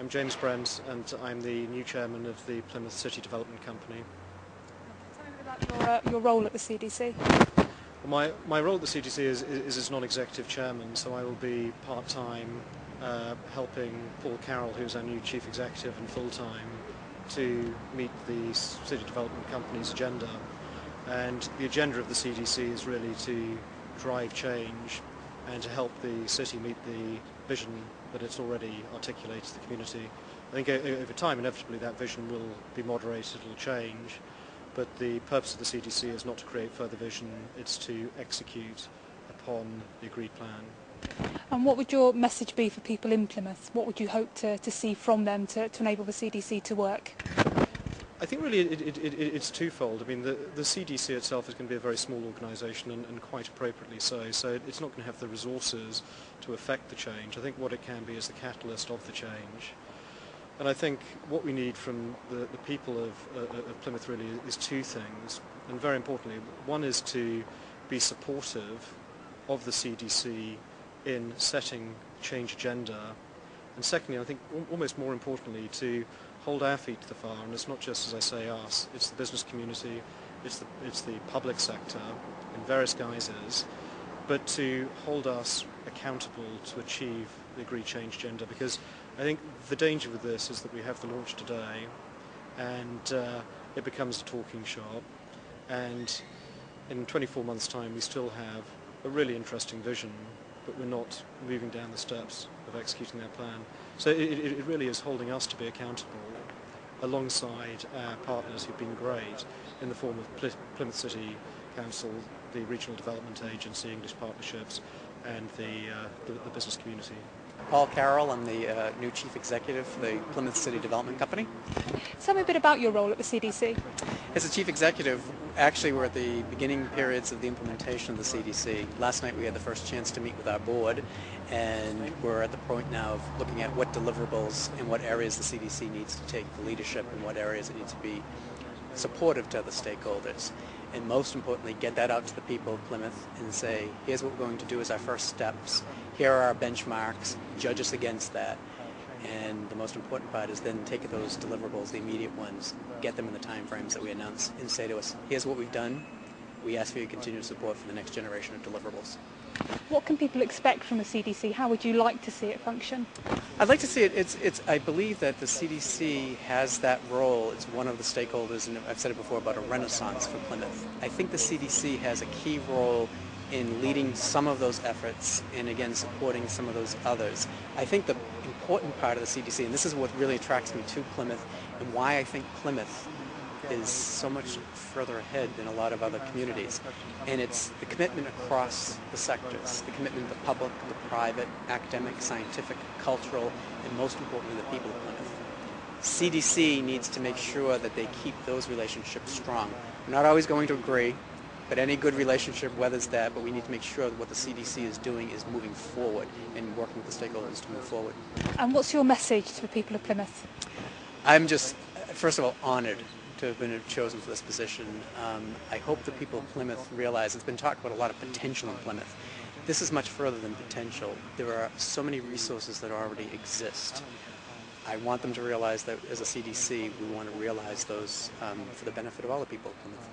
I'm James Brent, and I'm the new chairman of the Plymouth City Development Company. Tell me a bit about your role at the CDC. Well, my role at the CDC is as non-executive chairman, so I will be part-time helping Paul Carroll, who's our new chief executive, and full-time to meet the City Development Company's agenda. And the agenda of the CDC is really to drive change and to help the city meet the vision that it's already articulated to the community. I think over time, inevitably, that vision will be moderated, it will change, but the purpose of the CDC is not to create further vision, it's to execute upon the agreed plan. And what would your message be for people in Plymouth? What would you hope to see from them to enable the CDC to work? I think really it's twofold. I mean, the CDC itself is going to be a very small organisation and quite appropriately so, so it's not going to have the resources to affect the change. I think what it can be is the catalyst of the change. And I think what we need from the people of Plymouth really is two things, and very importantly, one is to be supportive of the CDC in setting change agenda, and secondly, I think almost more importantly, to hold our feet to the fire. And it's not just, as I say, us, it's the business community, it's the public sector in various guises, but to hold us accountable to achieve the agreed change agenda, because I think the danger with this is that we have the launch today and it becomes a talking shop, and in 24 months' time we still have a really interesting vision, but we're not moving down the steps of executing that plan. So it really is holding us to be accountable alongside our partners who've been great in the form of Plymouth City Council, the Regional Development Agency, English Partnerships, and the business community. Paul Carroll, I'm the new Chief Executive for the Plymouth City Development Company. Tell me a bit about your role at the CDC. As a Chief Executive, actually we're at the beginning periods of the implementation of the CDC. Last night we had the first chance to meet with our board, and we're at the point now of looking at what deliverables and what areas the CDC needs to take the leadership and what areas it needs to be supportive to other stakeholders. And most importantly, get that out to the people of Plymouth and say, here's what we're going to do as our first steps. Here are our benchmarks. Judge us against that. And the most important part is then take those deliverables, the immediate ones, get them in the time frames that we announce, and say to us, here's what we've done. We ask for your continued support for the next generation of deliverables. What can people expect from the CDC? How would you like to see it function? I'd like to see it. I believe that the CDC has that role. It's one of the stakeholders, and I've said it before, about a renaissance for Plymouth. I think the CDC has a key role in leading some of those efforts and, again, supporting some of those others. I think the important part of the CDC, and this is what really attracts me to Plymouth and why I think Plymouth is so much further ahead than a lot of other communities, and it's the commitment across the sectors, the commitment of the public, the private, academic, scientific, cultural, and most importantly, the people of Plymouth. CDC needs to make sure that they keep those relationships strong. We're not always going to agree, but any good relationship weathers that, but we need to make sure that what the CDC is doing is moving forward and working with the stakeholders to move forward. And what's your message to the people of Plymouth? I'm just, first of all, honored to have been chosen for this position. I hope the people of Plymouth realize, it's been talked about a lot of potential in Plymouth. This is much further than potential. There are so many resources that already exist. I want them to realize that as a CDC, we want to realize those for the benefit of all the people of Plymouth.